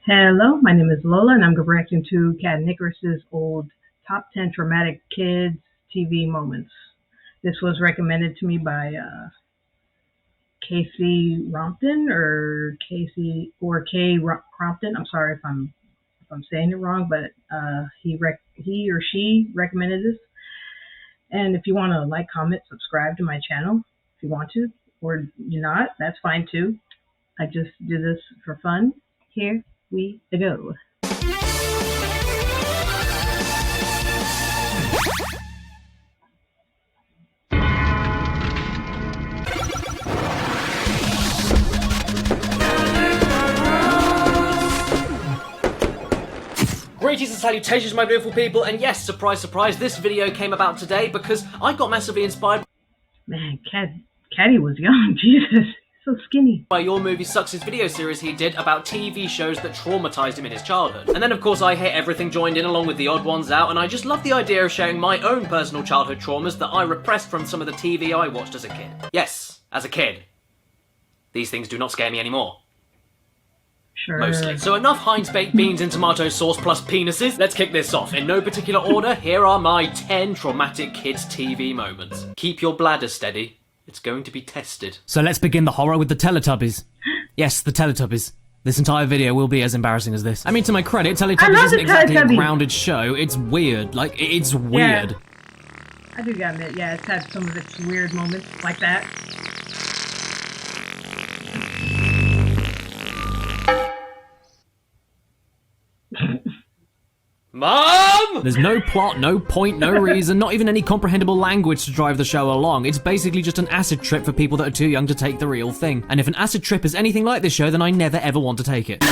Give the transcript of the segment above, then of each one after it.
Hello, my name is Lola, and I'm reacting to Caddicarus's old top 10 traumatic kids TV moments. This was recommended to me by Casey Rompton or Casey or K Crompton. I'm sorry if I'm saying it wrong, but he or she recommended this. And if you want to like, comment, subscribe to my channel if you want to, or you're not, that's fine too. I just do this for fun. Here we go. Greetings and salutations, my beautiful people, and yes, surprise, surprise, this video came about today because I got massively inspired. Man, Caddy was young, Jesus, so skinny. By Your Movie Sucks' video series he did about TV shows that traumatized him in his childhood. And then of course I Hate Everything joined in along with the odd ones out, and I just love the idea of sharing my own personal childhood traumas that I repressed from some of the TV I watched as a kid. Yes, as a kid. These things do not scare me anymore. Sure. Mostly. So enough Heinz baked beans and tomato sauce plus penises. Let's kick this off. In no particular order, here are my 10 traumatic kids TV moments. Keep your bladder steady. It's going to be tested. So let's begin the horror with the Teletubbies. Yes, the Teletubbies. This entire video will be as embarrassing as this. I mean, to my credit, Teletubbies isn't exactly a grounded show. It's weird. Like, it's weird. Yeah. I do gotta admit, yeah, it's had some of its weird moments like that. Mom! There's no plot, no point, no reason, not even any comprehensible language to drive the show along. It's basically just an acid trip for people that are too young to take the real thing. And if an acid trip is anything like this show, then I never ever want to take it.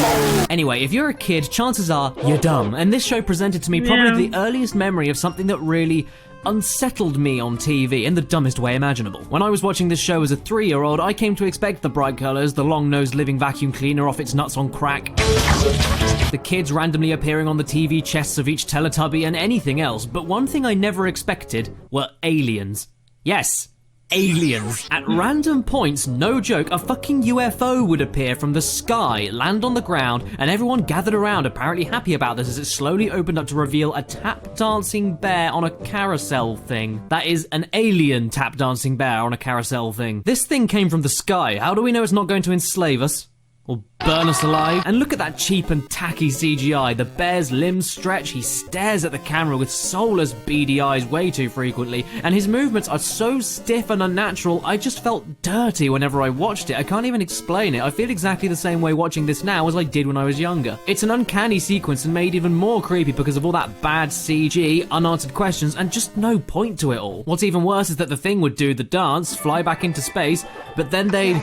Anyway, if you're a kid, chances are you're dumb. And this show presented to me probably the earliest memory of something that really unsettled me on TV in the dumbest way imaginable. When I was watching this show as a 3-year-old, I came to expect the bright colours, the long-nosed living vacuum cleaner off its nuts on crack, the kids randomly appearing on the TV chests of each Teletubby, and anything else, but one thing I never expected were aliens. Yes, aliens. At random points, no joke, a fucking UFO would appear from the sky, land on the ground, and everyone gathered around, apparently happy about this as it slowly opened up to reveal a tap-dancing bear on a carousel thing. That is an alien tap-dancing bear on a carousel thing. This thing came from the sky. How do we know it's not going to enslave us? Or burn us alive? And look at that cheap and tacky CGI. The bear's limbs stretch, he stares at the camera with soulless beady eyes way too frequently, and his movements are so stiff and unnatural, I just felt dirty whenever I watched it. I can't even explain it. I feel exactly the same way watching this now as I did when I was younger. It's an uncanny sequence and made even more creepy because of all that bad CG, unanswered questions, and just no point to it all. What's even worse is that the thing would do the dance, fly back into space, but then they'd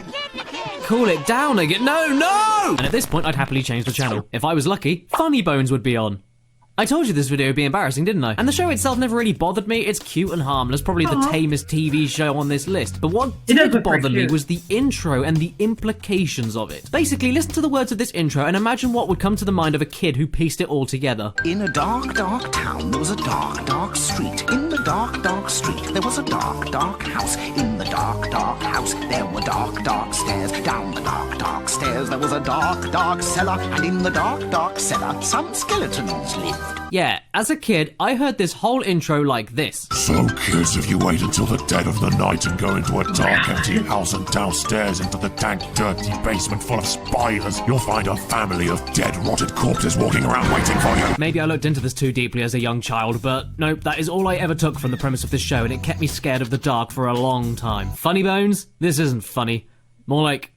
cool it down again. No! And at this point, I'd happily change the channel. If I was lucky, Funny Bones would be on. I told you this video would be embarrassing, didn't I? And the show itself never really bothered me. It's cute and harmless, probably the tamest TV show on this list. But what did bother me was the intro and the implications of it. Basically, listen to the words of this intro and imagine what would come to the mind of a kid who pieced it all together. In a dark, dark town, there was a dark, dark street. In the dark, dark street, there was a dark, dark house. In the dark, dark house, there were dark, dark stairs. Down the dark, dark stairs, there was a dark, dark cellar. And in the dark, dark cellar, some skeletons lived. Yeah, as a kid, I heard this whole intro like this. So kids, if you wait until the dead of the night and go into a dark, empty house and downstairs into the dank, dirty basement full of spiders, you'll find a family of dead, rotted corpses walking around waiting for you. Maybe I looked into this too deeply as a young child, but nope, that is all I ever took from the premise of this show, and it kept me scared of the dark for a long time. Funny Bones? This isn't funny. More like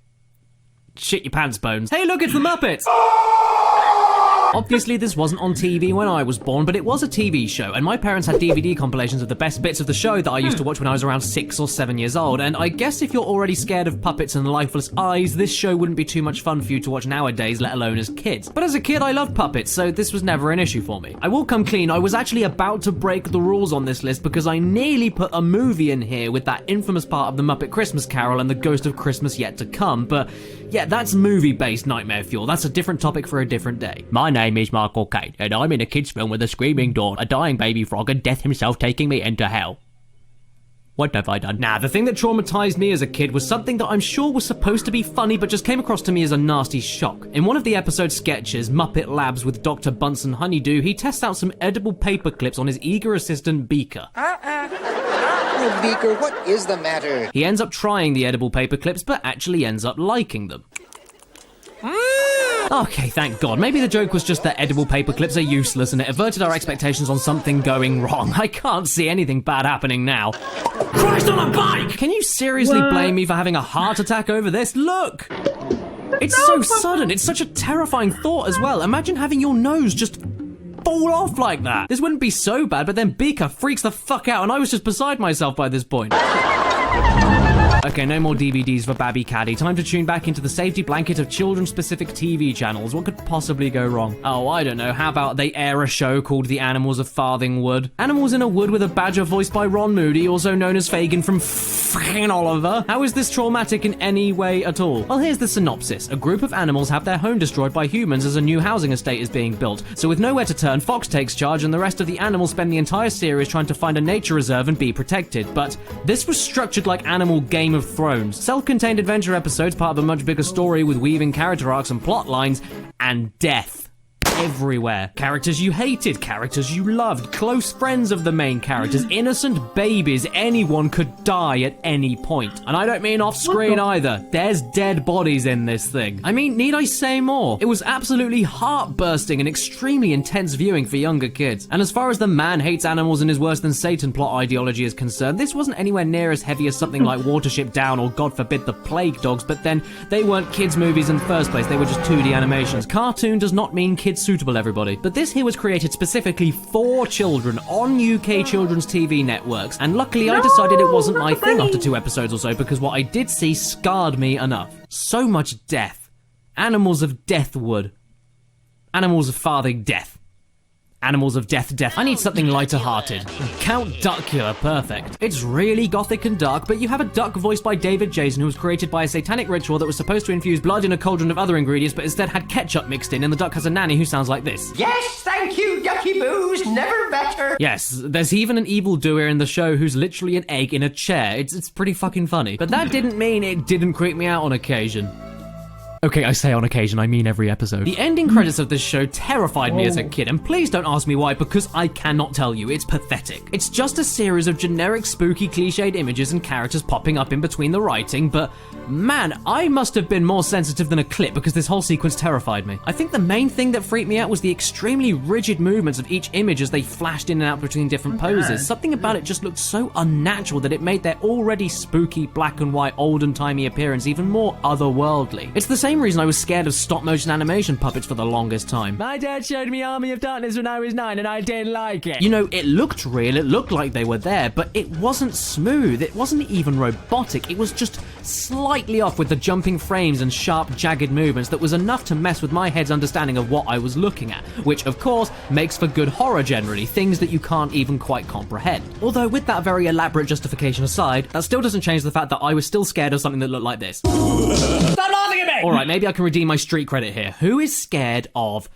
shit your pants bones. Hey look, it's the Muppets! Obviously this wasn't on TV when I was born, but it was a TV show, and my parents had DVD compilations of the best bits of the show that I used to watch when I was around 6 or 7 years old, and I guess if you're already scared of puppets and lifeless eyes, this show wouldn't be too much fun for you to watch nowadays, let alone as kids. But as a kid, I loved puppets, so this was never an issue for me. I will come clean, I was actually about to break the rules on this list because I nearly put a movie in here with that infamous part of the Muppet Christmas Carol and the Ghost of Christmas Yet to Come, but yeah, that's movie-based nightmare fuel. That's a different topic for a different day. My name is Michael Caine, and I'm in a kid's film with a screaming dawn, a dying baby frog, and death himself taking me into hell. What have I done? Nah, the thing that traumatized me as a kid was something that I'm sure was supposed to be funny, but just came across to me as a nasty shock. In one of the episode sketches, Muppet Labs with Dr. Bunsen Honeydew, he tests out some edible paper clips on his eager assistant Beaker. Oh, Beaker, what is the matter? He ends up trying the edible paper clips, but actually ends up liking them. Okay, thank God. Maybe the joke was just that edible paper clips are useless and it averted our expectations on something going wrong. I can't see anything bad happening now. Christ on a bike! Can you seriously blame me for having a heart attack over this? Look! It's so sudden. It's such a terrifying thought as well. Imagine having your nose just fall off like that. This wouldn't be so bad, but then Beaker freaks the fuck out and I was just beside myself by this point. Okay, no more DVDs for Babby Caddy. Time to tune back into the safety blanket of children-specific TV channels. What could possibly go wrong? Oh, I don't know. How about they air a show called The Animals of Farthing Wood? Animals in a wood with a badger voiced by Ron Moody, also known as Fagin from f***ing Oliver. How is this traumatic in any way at all? Well, here's the synopsis. A group of animals have their home destroyed by humans as a new housing estate is being built. So with nowhere to turn, Fox takes charge and the rest of the animals spend the entire series trying to find a nature reserve and be protected. But this was structured like Animal Game of Thrones. Self-contained adventure episodes, part of a much bigger story with weaving character arcs and plot lines, and death. Everywhere. Characters you hated, characters you loved, close friends of the main characters, innocent babies, anyone could die at any point. And I don't mean off screen either. There's dead bodies in this thing. I mean, need I say more? It was absolutely heart-bursting and extremely intense viewing for younger kids. And as far as the man hates animals and is worse than Satan plot ideology is concerned, this wasn't anywhere near as heavy as something like Watership Down or God forbid the Plague Dogs, but then they weren't kids movies in the first place, they were just 2D animations. Cartoon does not mean kids suitable, everybody. But this here was created specifically for children on UK children's TV networks, and luckily I decided it wasn't my thing after 2 episodes or so, because what I did see scarred me enough. So much death. Animals of Deathwood. Animals of Farthing Death. Animals of Death. I need something lighter-hearted. Count Duckula, perfect. It's really gothic and dark, but you have a duck voiced by David Jason who was created by a satanic ritual that was supposed to infuse blood in a cauldron of other ingredients, but instead had ketchup mixed in, and the duck has a nanny who sounds like this. Yes, thank you, Ducky Boos, never better. Yes, there's even an evildoer in the show who's literally an egg in a chair. It's pretty fucking funny. But that didn't mean it didn't creep me out on occasion. Okay, I say on occasion, I mean every episode. The ending credits of this show terrified me as a kid, and please don't ask me why, because I cannot tell you. It's pathetic. It's just a series of generic, spooky, cliched images and characters popping up in between the writing, but man, I must have been more sensitive than a clip because this whole sequence terrified me. I think the main thing that freaked me out was the extremely rigid movements of each image as they flashed in and out between different poses. Something about it just looked so unnatural that it made their already spooky, black and white, olden-timey appearance even more otherworldly. It's the same reason I was scared of stop-motion animation puppets for the longest time. My dad showed me Army of Darkness when I was 9 and I didn't like it. You know, it looked real, it looked like they were there, but it wasn't smooth, it wasn't even robotic, it was just slightly off with the jumping frames and sharp, jagged movements that was enough to mess with my head's understanding of what I was looking at, which, of course, makes for good horror generally, things that you can't even quite comprehend. Although, with that very elaborate justification aside, that still doesn't change the fact that I was still scared of something that looked like this. Stop laughing at me! Alright, maybe I can redeem my street credit here. Who is scared of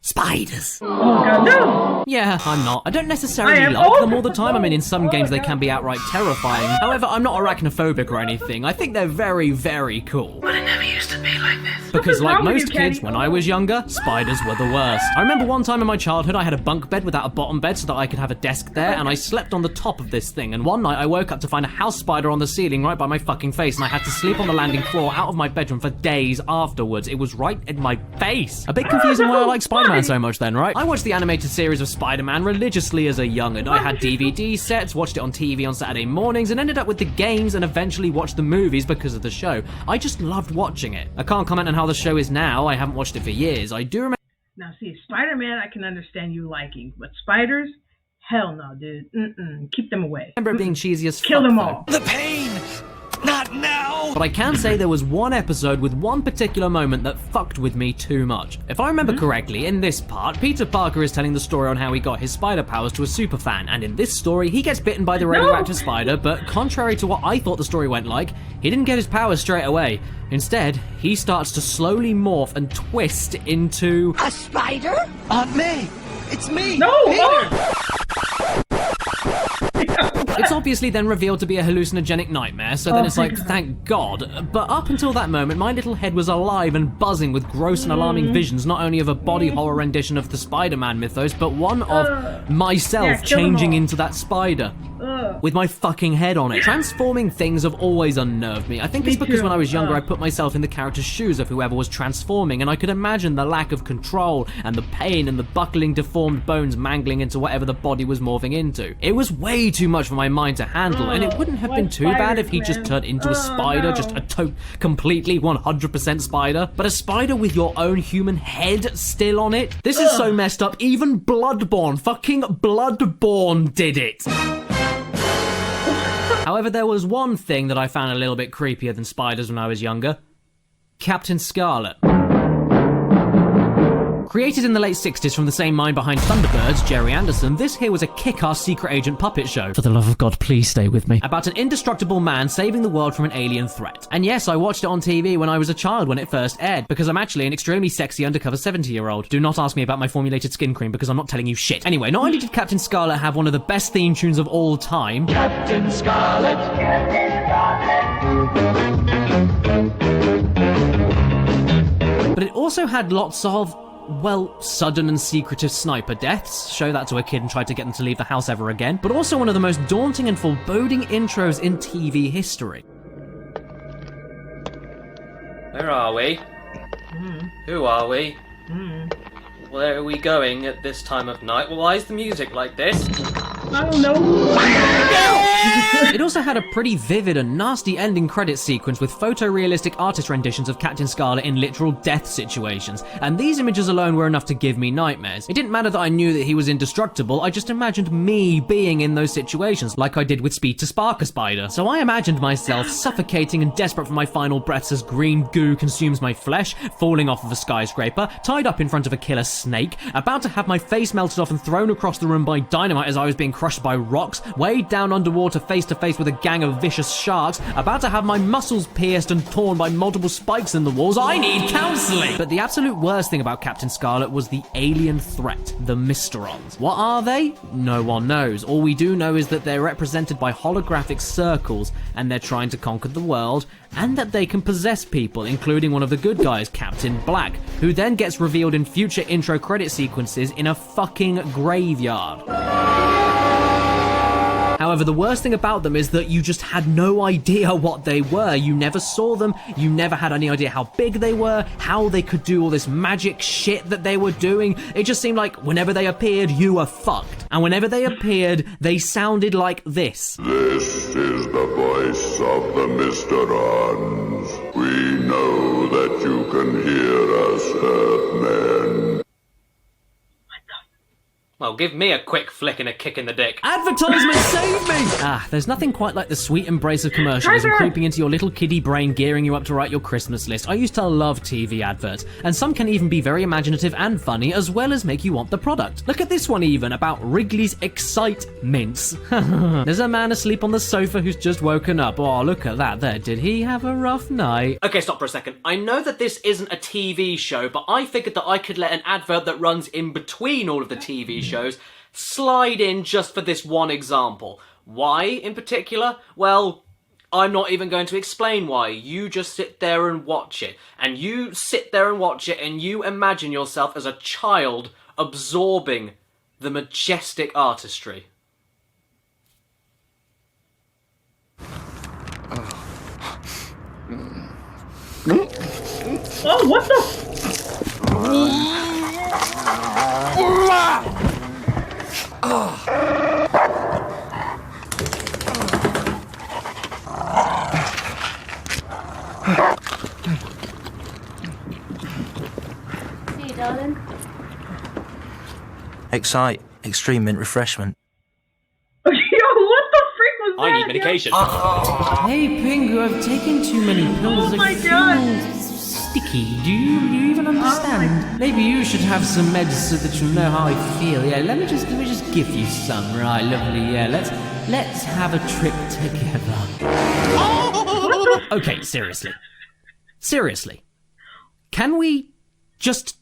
spiders? Oh god, no! Yeah, I'm not. I don't necessarily like them all the time. I mean, in some games they can be outright terrifying. However, I'm not arachnophobic or anything. I think they're very, very cool. But it never used to be like this. Because like most kids, when I was younger, spiders were the worst. I remember one time in my childhood I had a bunk bed without a bottom bed so that I could have a desk there, and I slept on the top of this thing, and one night I woke up to find a house spider on the ceiling right by my fucking face, and I had to sleep on the landing floor out of my bedroom for days afterwards. It was right in my face. A bit confusing why I like Spider-Man so much then, right? I watched the animated series of Spider-Man religiously as a young'un. I had DVD sets, watched it on TV on Saturday mornings, and ended up with the games and eventually watched the movies because of the show. I just loved watching it. I can't comment on how the show is now. I haven't watched it for years. I do remember... Now see, Spider-Man I can understand you liking, but spiders? Hell no, dude. Keep them away. I remember it being cheesy as fuck. Kill them all. The pain! Not now! But I can say there was one episode with one particular moment that fucked with me too much. If I remember correctly, in this part, Peter Parker is telling the story on how he got his spider powers to a superfan, and in this story, he gets bitten by the radioactive spider, but contrary to what I thought the story went like, he didn't get his powers straight away. Instead, he starts to slowly morph and twist into... A spider? Aunt May! It's me! No! Peter! It's obviously then revealed to be a hallucinogenic nightmare, so then it's like, thank God. But up until that moment, my little head was alive and buzzing with gross and alarming visions, not only of a body horror rendition of the Spider-Man mythos, but one of myself changing into that spider. With my fucking head on it. Transforming things have always unnerved me. I think it's because when I was younger I put myself in the character's shoes of whoever was transforming, and I could imagine the lack of control and the pain and the buckling deformed bones mangling into whatever the body was morphing into. It was way too much for my mind to handle, and it wouldn't have been too bad if he just turned into a spider, just a completely 100% spider, but a spider with your own human head still on it? This is so messed up, even fucking Bloodborne did it! However, there was one thing that I found a little bit creepier than spiders when I was younger. Captain Scarlet. Created in the late 60s from the same mind behind Thunderbirds, Jerry Anderson, this here was a kick-ass secret agent puppet show. For the love of God, please stay with me. About an indestructible man saving the world from an alien threat. And yes, I watched it on TV when I was a child when it first aired, because I'm actually an extremely sexy undercover 70-year-old. Do not ask me about my formulated skin cream, because I'm not telling you shit. Anyway, not only did Captain Scarlet have one of the best theme tunes of all time, Captain Scarlet. but it also had lots of, well, sudden and secretive sniper deaths. Show that to a kid and try to get them to leave the house ever again. But also one of the most daunting and foreboding intros in TV history. Where are we? Who are we? Where are we going at this time of night? Well, why is the music like this? I don't know. It also had a pretty vivid and nasty ending credit sequence with photorealistic artist renditions of Captain Scarlet in literal death situations, and these images alone were enough to give me nightmares. It didn't matter that I knew that he was indestructible, I just imagined me being in those situations, like I did with Speed to Spark a Spider. So I imagined myself suffocating and desperate for my final breaths as green goo consumes my flesh, falling off of a skyscraper, tied up in front of a killer snake, about to have my face melted off and thrown across the room by dynamite as I was being crushed by rocks, weighed down underwater face to face with a gang of vicious sharks, about to have my muscles pierced and torn by multiple spikes in the walls. I need counselling! But the absolute worst thing about Captain Scarlet was the alien threat, the Mysterons. What are they? No one knows. All we do know is that they're represented by holographic circles, and they're trying to conquer the world, and that they can possess people, including one of the good guys, Captain Black, who then gets revealed in future intro credit sequences in a fucking graveyard. However, the worst thing about them is that you just had no idea what they were. You never saw them, you never had any idea how big they were, how they could do all this magic shit that they were doing. It just seemed like whenever they appeared, you were fucked. And whenever they appeared, they sounded like this. This is the voice of the Mysterons. We know that you can hear us, Earthmen. Well, give me a quick flick and a kick in the dick. Advertisement, save me! There's nothing quite like the sweet embrace of commercialism creeping into your little kiddie brain, gearing you up to write your Christmas list. I used to love TV adverts, and some can even be very imaginative and funny, as well as make you want the product. Look at this one even, about Wrigley's Excite Mints. There's a man asleep on the sofa who's just woken up. Oh, look at that there. Did he have a rough night? Okay, stop for a second. I know that this isn't a TV show, but I figured that I could let an advert that runs in between all of the TV shows slide in just for this one example. Why in particular? Well, I'm not even going to explain why. You just sit there and watch it. And you sit there and watch it and you imagine yourself as a child absorbing the majestic artistry. Oh, what the? Hey, darling. Excite. Extreme mint refreshment. Yo, what the freak was that? I need medication. Hey, Pingu, I've taken too many pills. Oh my I feel God. sticky. Do you even understand? Maybe you should have some meds so that you'll know how I feel. Yeah, let me just give you some. Right, lovely. Yeah, let's have a trip together. Okay, seriously. Can we just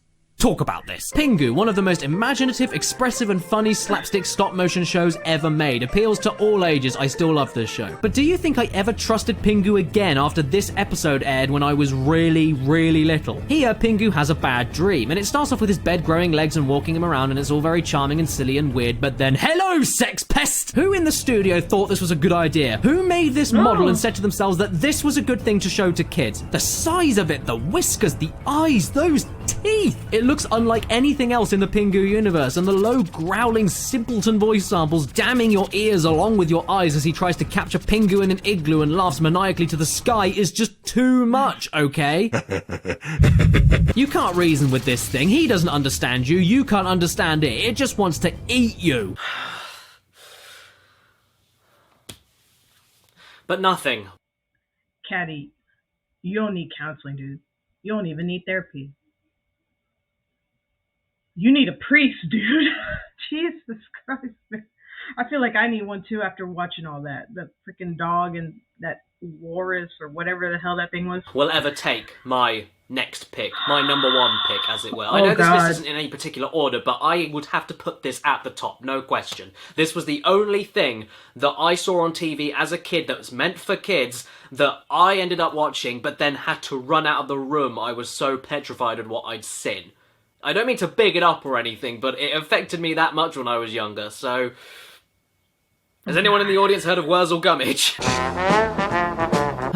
talk about this. Pingu, one of the most imaginative, expressive, and funny slapstick stop-motion shows ever made, appeals to all ages. I still love this show. But do you think I ever trusted Pingu again after this episode aired when I was really, really little? Here, Pingu has a bad dream, and it starts off with his bed growing legs and walking him around, and it's all very charming and silly and weird, but then, hello, sex pest! Who in the studio thought this was a good idea? Who made this model and said to themselves that this was a good thing to show to kids? The size of it, the whiskers, the eyes, those teeth! It looks unlike anything else in the Pingu universe, and the low, growling, simpleton voice samples damning your ears along with your eyes as he tries to capture Pingu in an igloo and laughs maniacally to the sky is just too much, okay? You can't reason with this thing. He doesn't understand you. You can't understand it. It just wants to eat you. But nothing. Caddy, you don't need counseling, dude. You don't even need therapy. You need a priest, dude. Jesus Christ, man. I feel like I need one too after watching all that. The freaking dog and that walrus or whatever the hell that thing was. Will ever take my next pick, my number one pick, as it were. I know this list isn't in any particular order, but I would have to put this at the top, no question. This was the only thing that I saw on TV as a kid that was meant for kids that I ended up watching, but then had to run out of the room. I was so petrified of what I'd seen. I don't mean to big it up or anything, but it affected me that much when I was younger, so... Has anyone in the audience heard of Wurzel Gummidge?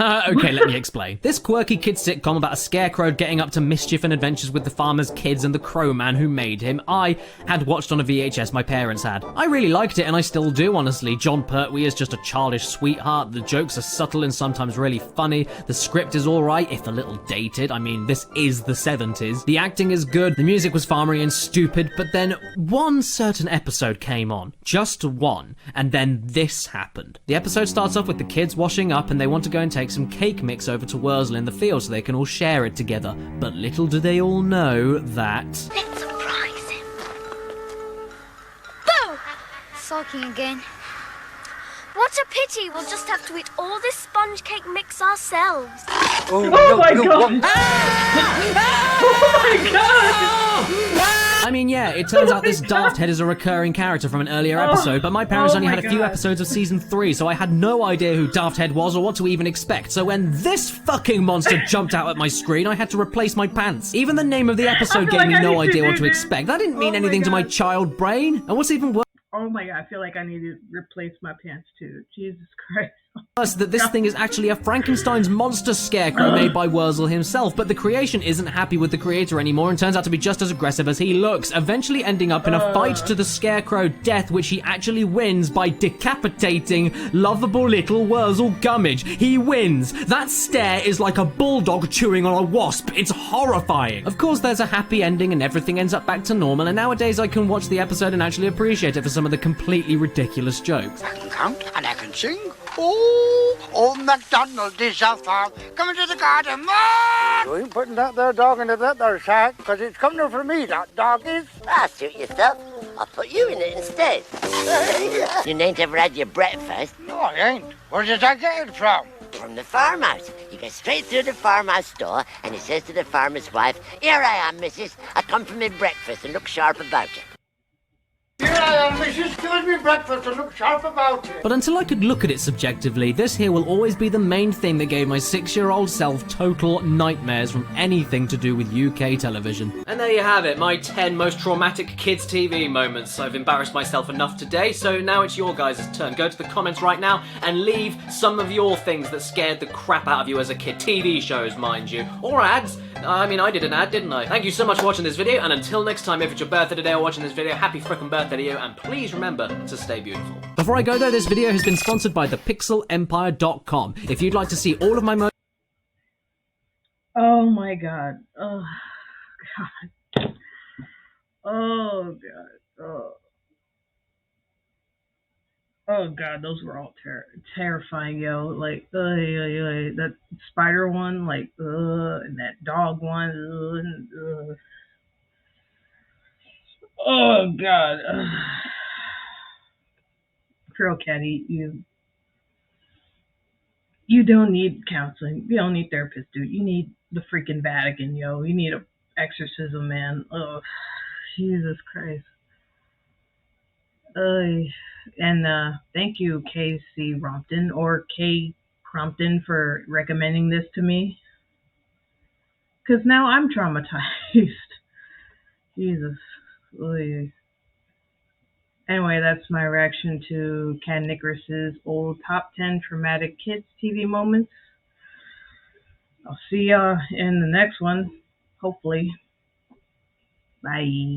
Okay, let me explain. This quirky kids sitcom about a scarecrow getting up to mischief and adventures with the farmer's kids and the crow man who made him, I had watched on a VHS my parents had. I really liked it, and I still do, honestly. John Pertwee is just a childish sweetheart, the jokes are subtle and sometimes really funny, the script is alright, if a little dated. I mean, this is the 70s. The acting is good, the music was farmery and stupid, but then one certain episode came on. Just one. And then this happened. The episode starts off with the kids washing up and they want to go and take some cake mix over to Wurzel in the field so they can all share it together. But little do they all know that... Let's surprise him. Boo! Sulking again. What a pity, we'll just have to eat all this sponge cake mix ourselves. Oh my god! Oh my god! I mean, yeah, it turns out this daft head is a recurring character from an earlier episode, but my parents only had a few episodes of season 3, so I had no idea who Daft Head was or what to even expect. So when this fucking monster jumped out at my screen, I had to replace my pants. Even the name of the episode gave me no idea what to expect. That didn't mean anything to my child brain. And what's even worse... Oh my god, I feel like I need to replace my pants too. Jesus Christ. Plus, that this thing is actually a Frankenstein's monster scarecrow made by Wurzel himself, but the creation isn't happy with the creator anymore and turns out to be just as aggressive as he looks, eventually ending up in a fight to the scarecrow death, which he actually wins by decapitating lovable little Wurzel Gummidge. He wins! That stare is like a bulldog chewing on a wasp. It's horrifying. Of course, there's a happy ending and everything ends up back to normal, and nowadays I can watch the episode and actually appreciate it for some of the completely ridiculous jokes. I can count and I can sing. Oh, old MacDonald is a farm. Come into the garden, man! You ain't putting that there dog into that there shack, because it's coming for me, that dog is. Ah, suit yourself. I'll put you in it instead. You ain't ever had your breakfast? No, I ain't. Where did I get it from? From the farmhouse. You go straight through the farmhouse door, and he says to the farmer's wife, "Here I am, missus. I come for my breakfast and look sharp about it." Here I am, missus. Give me breakfast and look sharp about it. But until I could look at it subjectively, this here will always be the main thing that gave my 6-year-old self total nightmares from anything to do with UK television. And there you have it, my 10 most traumatic kids TV moments. I've embarrassed myself enough today, so now it's your guys' turn. Go to the comments right now and leave some of your things that scared the crap out of you as a kid. TV shows, mind you. Or ads. I mean, I did an ad, didn't I? Thank you so much for watching this video, and until next time, if it's your birthday today or watching this video, happy frickin' birthday to you, and please remember to stay beautiful. Before I go though, this video has been sponsored by thepixelempire.com. If you'd like to see all of my Oh my god. Oh god. Oh god. Oh. Oh god, those were all terrifying, yo. Like, that spider one, like, and that dog one, and, oh god. Girl Caddy, you don't need counseling. You don't need therapists, dude. You need the freaking Vatican, yo. You need a exorcism, man. Oh, Jesus Christ. And thank you, K.C. Rompton, or K. Crompton, for recommending this to me. Because now I'm traumatized. Jesus. Oy. Anyway, that's my reaction to Caddicarus' old top 10 traumatic kids TV moments. I'll see ya in the next one, hopefully. Bye.